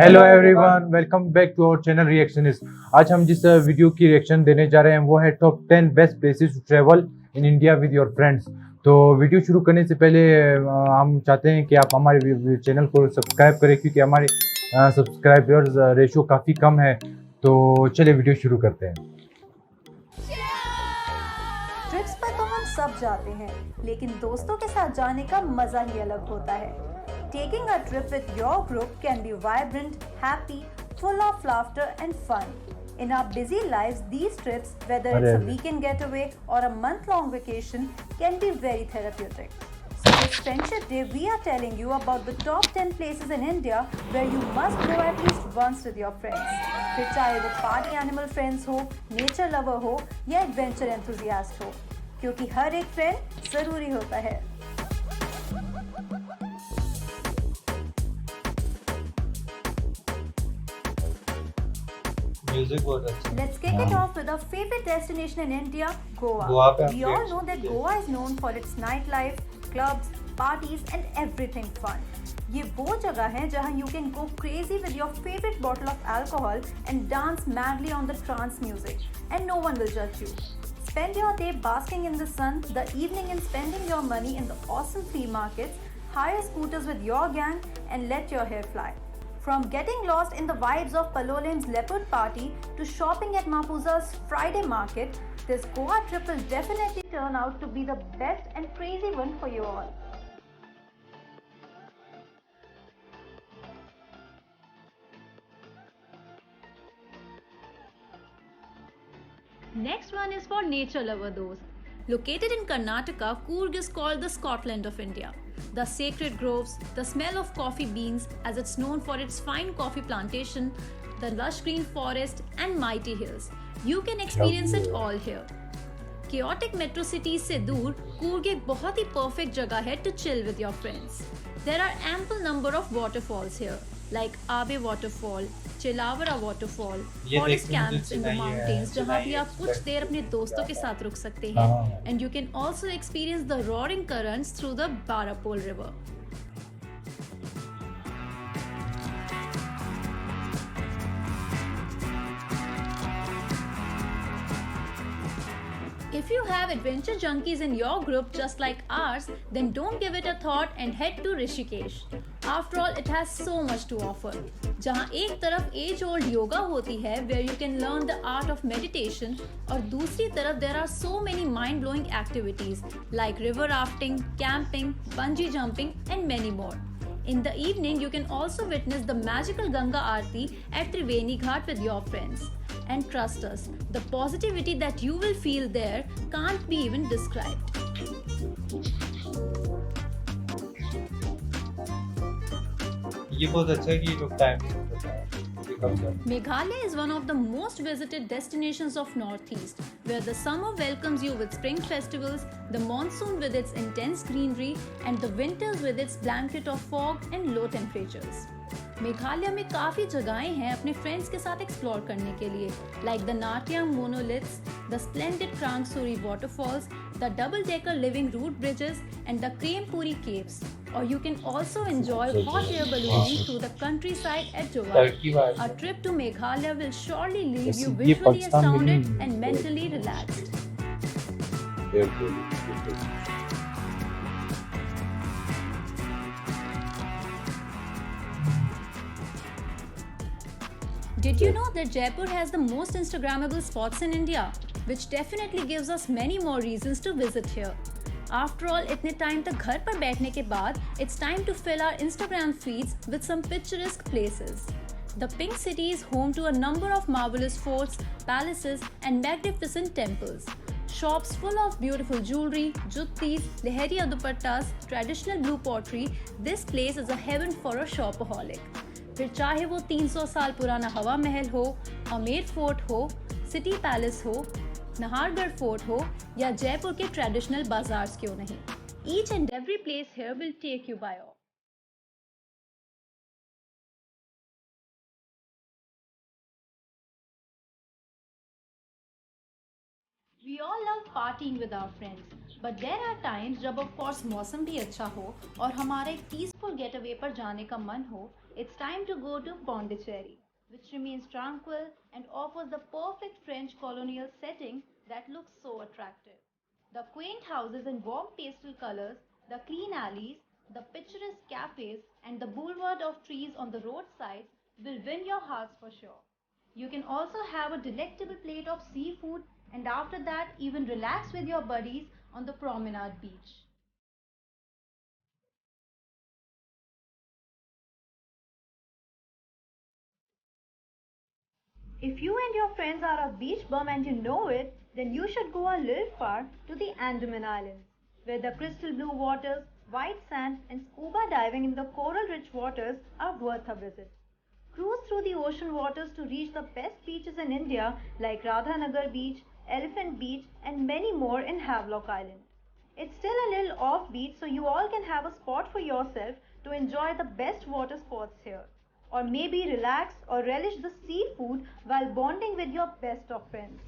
Hello everyone, welcome back to our channel Reactionist. आज हम जिस वीडियो की रिएक्शन देने जा रहे हैं वो है top 10 best places to travel in India with your friends. तो वीडियो शुरू करने से पहले हम चाहते हैं कि आप हमारे चैनल को सब्सक्राइब करें, क्योंकि हमारे सब्सक्राइबर्स रेशियो काफ़ी कम है। तो चलिए वीडियो शुरू करते हैं। ट्रिप्स पर तो हम सब जाते हैं, लेकिन दोस्तों के साथ जाने का मजा ही अलग होता है। Taking a trip with your group can be vibrant, happy, full of laughter and fun. In our busy lives, these trips, whether it's a weekend getaway or a month-long vacation, can be very therapeutic. So this Friendship Day, we are telling you about the top 10 places in India where you must go at least once with your friends. फिर चाहे वो party animal friends हो, nature lover हो या adventure enthusiast हो, क्योंकि हर एक friend जरूरी होता है। Let's kick it off with our favorite destination in India, Goa. We all know that Goa is known for its nightlife, clubs, parties and everything fun. ये वो जगह है जहाँ you can go crazy with your favorite bottle of alcohol and dance madly on the trance music, and no one will judge you. Spend your day basking in the sun, the evening in spending your money in the awesome flea markets, hire scooters with your gang and let your hair fly. From getting lost in the vibes of Palolem's Leopard Party to shopping at Mapusa's Friday Market, this Goa trip will definitely turn out to be the best and crazy one for you all. Next one is for nature lover those. Located in Karnataka, Coorg is called the Scotland of India. The sacred groves, the smell of coffee beans as it's known for its fine coffee plantation, the lush green forest and mighty hills. You can experience it all here. Chaotic metro cities से दूर, Coorg एक बहुत ही perfect जगह है to chill with your friends. There are ample number of waterfalls here, like Abe Waterfall, Chilavara Waterfall, forest camps in the mountains जहाँ भी आप कुछ देर अपने दोस्तों के साथ रुक सकते हैं, and you can also experience the roaring currents through the Barapol River. If you have adventure junkies in your group just like ours, then don't give it a thought and head to Rishikesh. After all, it has so much to offer. जहाँ एक तरफ age-old yoga होती है, where you can learn the art of meditation, और दूसरी तरफ there are so many mind-blowing activities like river rafting, camping, bungee jumping, and many more. In the evening, you can also witness the magical Ganga Aarti at Triveni Ghat with your friends. And trust us, the positivity that you will feel there can't be even described. ये बहुत अच्छा है कि लोग time Meghalaya is one of the most visited destinations of Northeast, where the summer welcomes you with spring festivals, the monsoon with its intense greenery, and the winters with its blanket of fog and low temperatures. Meghalaya में काफी जगहें हैं अपने friends के साथ explore करने के लिए, like the Natyam monoliths, the splendid Krangsuri waterfalls, the double-decker living root bridges, and the Krempuri caves. Or you can also enjoy hot air ballooning through the countryside at Jowar. A trip to Meghalaya will surely leave you visually astounded and mentally relaxed. Did you know that Jaipur has the most Instagrammable spots in India? Which definitely gives us many more reasons to visit here. After all, इतने time तक घर पर बैठने के बाद, it's time to fill our Instagram feeds with some picturesque places. The Pink City is home to a number of marvelous forts, palaces, and magnificent temples. Shops full of beautiful jewelry, juttis, leheriya dupattas, traditional blue pottery. This place is a heaven for a shopaholic. फिर चाहे वो 300 साल पुराना हवा महल हो, अमेर fort हो, city palace हो, Nahargarh fort हो या जयपुर के ट्रेडिशनल बाजार्स क्यों नहीं, each and every place here will take you by awe. We all love partying with our friends, But there are times जब of course मौसम भी अच्छा हो और हमारा एक peaceful getaway पर जाने का मन हो, it's time to go to Pondicherry, which remains tranquil and offers the perfect French colonial setting that looks so attractive. The quaint houses in warm pastel colors, the clean alleys, the picturesque cafes, and the boulevard of trees on the roadsides will win your hearts for sure. You can also have a delectable plate of seafood and after that even relax with your buddies on the promenade beach. If you and your friends are a beach bum and you know it, then you should go a little far to the Andaman Islands, where the crystal blue waters, white sand, and scuba diving in the coral rich waters are worth a visit. Cruise through the ocean waters to reach the best beaches in India like Radhanagar Beach, Elephant Beach, and many more in Havelock Island. It's still a little offbeat, so you all can have a spot for yourself to enjoy the best water sports here. Or maybe relax or relish the seafood while bonding with your best of friends.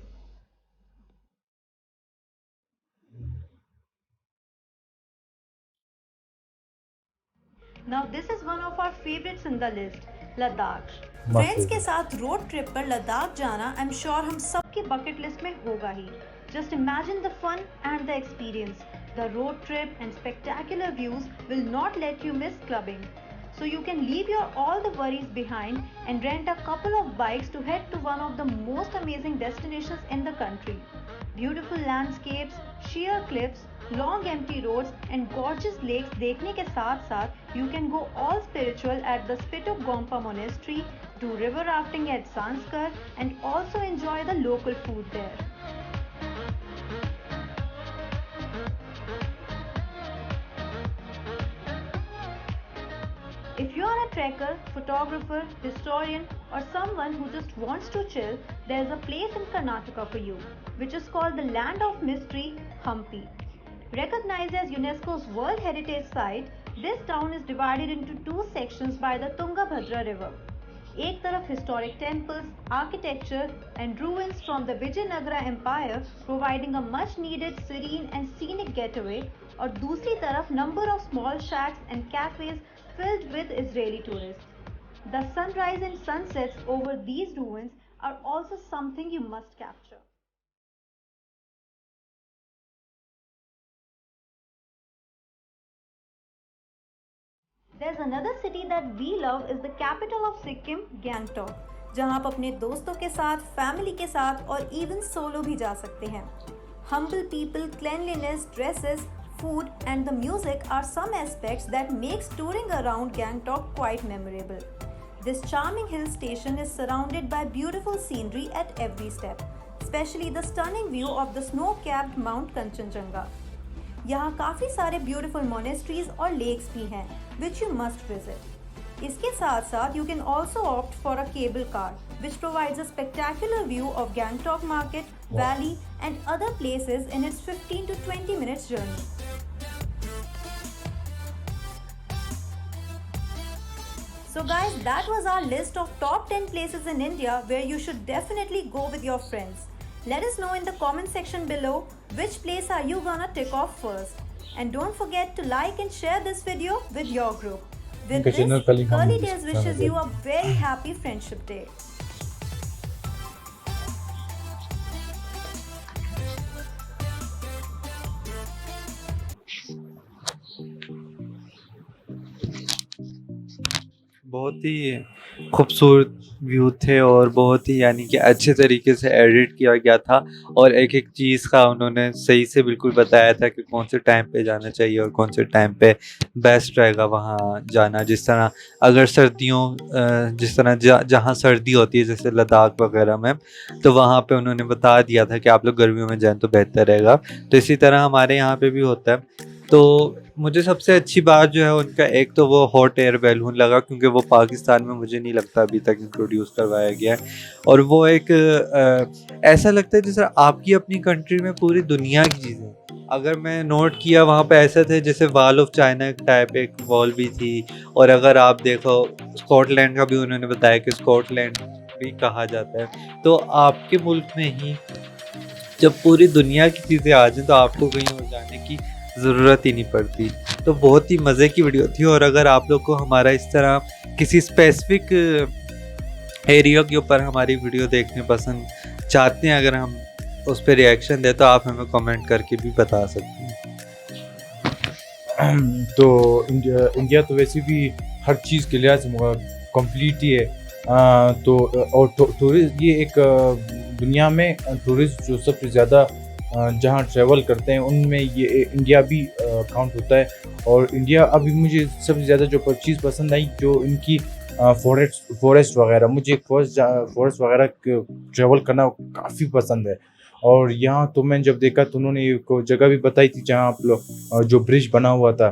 Now this is one of our favorites in the list, Ladakh. Friends के साथ road trip पर लद्दाख जाना I am sure हम सबके bucket list में होगा ही. Just imagine the fun and the experience. The road trip and spectacular views will not let you miss clubbing. So you can leave your all the worries behind and rent a couple of bikes to head to one of the most amazing destinations in the country. Beautiful landscapes, sheer cliffs, long empty roads and gorgeous lakes देखने के साथ साथ you can go all spiritual at the Spituk Gompa Monastery, do river rafting at Sanskar and also enjoy the local food there. If you are a trekker, photographer, historian or someone who just wants to chill, there is a place in Karnataka for you, which is called the Land of Mystery, Hampi. Recognized as UNESCO's World Heritage Site, this town is divided into two sections by the Tungabhadra River. एक तरफ historic temples, architecture and ruins from the Vijayanagara Empire providing a much needed serene and scenic getaway और दूसरी तरफ number of small shacks and cafes filled with Israeli tourists. The sunrise and sunsets over these ruins are also something you must capture. There's another city that we love is the capital of Sikkim, Gangtok, जहां आप अपने दोस्तों के साथ, family के साथ और even solo भी जा सकते हैं. Humble people, cleanliness, dresses, food and the music are some aspects that makes touring around Gangtok quite memorable. This charming hill station is surrounded by beautiful scenery at every step, especially the stunning view of the snow-capped Mount Kanchenjunga. यहाँ काफ़ी सारे beautiful monasteries और lakes भी हैं which you must visit. इसके साथ साथ you can also opt for a cable car which provides a spectacular view of Gangtok market, valley and other places in its 15 to 20 minutes journey. So guys, that was our list of top 10 places in India where you should definitely go with your friends. Let us know in the comment section below which place are you gonna tick off first. And don't forget to like and share this video with your group. With this, Curly Tales wishes you a very happy Friendship Day. बहुत ही खूबसूरत view थे और बहुत ही यानी कि अच्छे तरीके से एडिट किया गया था और एक एक चीज़ का उन्होंने सही से बिल्कुल बताया था कि कौन से टाइम पे जाना चाहिए और कौन से टाइम पे बेस्ट रहेगा वहाँ जाना. जिस तरह अगर सर्दियों जिस तरह जहाँ सर्दी होती है जैसे लद्दाख वगैरह में, तो वहाँ पे उन्होंने बता दिया था कि आप लोग गर्मियों में जाएं तो बेहतर रहेगा. तो इसी तरह हमारे यहाँ पे भी होता है. तो मुझे सबसे अच्छी बात जो है उनका, एक तो वो हॉट एयर बैलून लगा, क्योंकि वो पाकिस्तान में मुझे नहीं लगता अभी तक इंट्रोड्यूस करवाया गया है. और वो एक ऐसा लगता है जैसे आपकी अपनी कंट्री में पूरी दुनिया की चीज़ें. अगर मैं नोट किया वहाँ पे ऐसे थे जैसे वॉल ऑफ चाइना टाइप एक वॉल भी थी. और अगर आप देखो स्कॉटलैंड का भी उन्होंने बताया कि स्कॉटलैंड भी कहा जाता है. तो आपके मुल्क में ही जब पूरी दुनिया की चीज़ें आ जाएं तो आपको कहीं और जाने की ज़रूरत ही नहीं पड़ती। तो बहुत ही मज़े की वीडियो थी, और अगर आप लोग को हमारा इस तरह किसी स्पेसिफिक एरिया के ऊपर हमारी वीडियो देखने पसंद चाहते हैं, अगर हम उस पर रिएक्शन दें तो आप हमें कमेंट करके भी बता सकते हैं। तो इंडिया तो वैसे भी हर चीज़ के लिहाज से कंप्लीट ही है। तो और टूरिस्ट ये एक दुनिया में टूरिस्ट जो सबसे ज़्यादा जहाँ ट्रैवल करते हैं उनमें ये इंडिया भी काउंट होता है। और इंडिया अभी मुझे सबसे ज़्यादा जो चीज़ पसंद आई जो इनकी फॉरेस्ट वगैरह, मुझे फॉरेस्ट वगैरह ट्रैवल करना काफ़ी पसंद है। और यहाँ तो मैंने जब देखा तो उन्होंने एक जगह भी बताई थी जहाँ आप लोग जो ब्रिज बना हुआ था,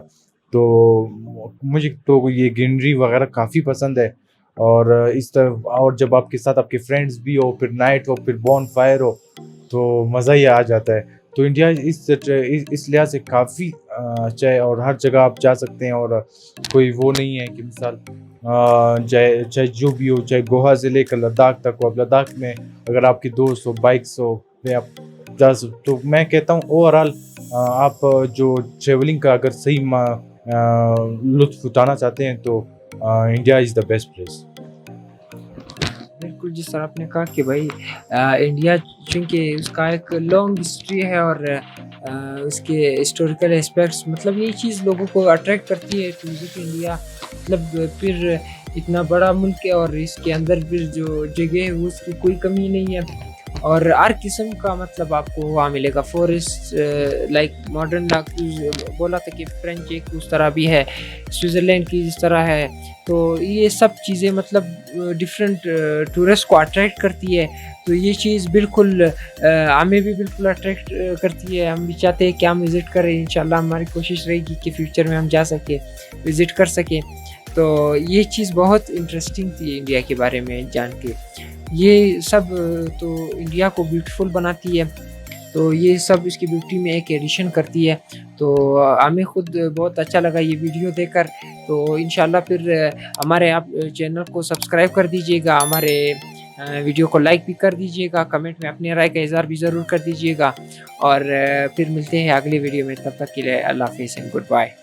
तो मुझे तो ये ग्रीनरी वगैरह काफ़ी पसंद है। और इस तरह और जब आपके साथ आपके फ्रेंड्स भी हो, फिर नाइट हो, फिर बॉन फायर हो, तो मज़ा ही आ जाता है। तो इंडिया इस लिहाज से काफ़ी अच्छा है और हर जगह आप जा सकते हैं। और कोई वो नहीं है कि मिसाल चाहे जो भी हो, चाहे गोवा से लेकर लद्दाख तक हो, अब लद्दाख में अगर आपके दोस्त हो, बाइक्स हो, फिर आप जा सकते। तो मैं कहता हूँ ओवरऑल आप जो ट्रेवलिंग का अगर सही लुत्फ़ उठाना चाहते हैं तो India is the best place. बिल्कुल, जिस तरह आपने कहा कि भाई इंडिया चूँकि उसका एक लॉन्ग हिस्ट्री है और उसके हिस्टोरिकल एस्पेक्ट्स, मतलब ये चीज़ लोगों को अट्रैक्ट करती है टू विज़िट इंडिया। मतलब फिर इतना बड़ा मुल्क है और इसके अंदर फिर जो जगह है वो उसकी कोई कमी नहीं है, और हर किस्म का मतलब आपको वहाँ मिलेगा। फॉरेस्ट लाइक मॉडर्न बोला था कि फ्रेंच एक उस तरह भी है, स्विट्ज़रलैंड की जिस तरह है। तो ये सब चीज़ें मतलब डिफरेंट टूरिस्ट को अट्रैक्ट करती है। तो ये चीज़ बिल्कुल हमें भी बिल्कुल अट्रैक्ट करती है। हम भी चाहते हैं कि हम विज़िट करें। इंशाल्लाह हमारी कोशिश रहेगी कि फ्यूचर में हम जा सकें, विज़िट कर सकें। तो ये चीज़ बहुत इंटरेस्टिंग थी इंडिया के बारे में जान के। ये सब तो इंडिया को ब्यूटीफुल बनाती है, तो ये सब इसकी ब्यूटी में एक एडिशन करती है। तो हमें खुद बहुत अच्छा लगा ये वीडियो देखकर। तो इंशाल्लाह फिर हमारे आप चैनल को सब्सक्राइब कर दीजिएगा, हमारे वीडियो को लाइक भी कर दीजिएगा, कमेंट में अपनी राय का इज़हार भी ज़रूर कर दीजिएगा। और फिर मिलते हैं अगले वीडियो में, तब तक के लिए अल्लाह हाफ़िज़ एंड गुड बाय।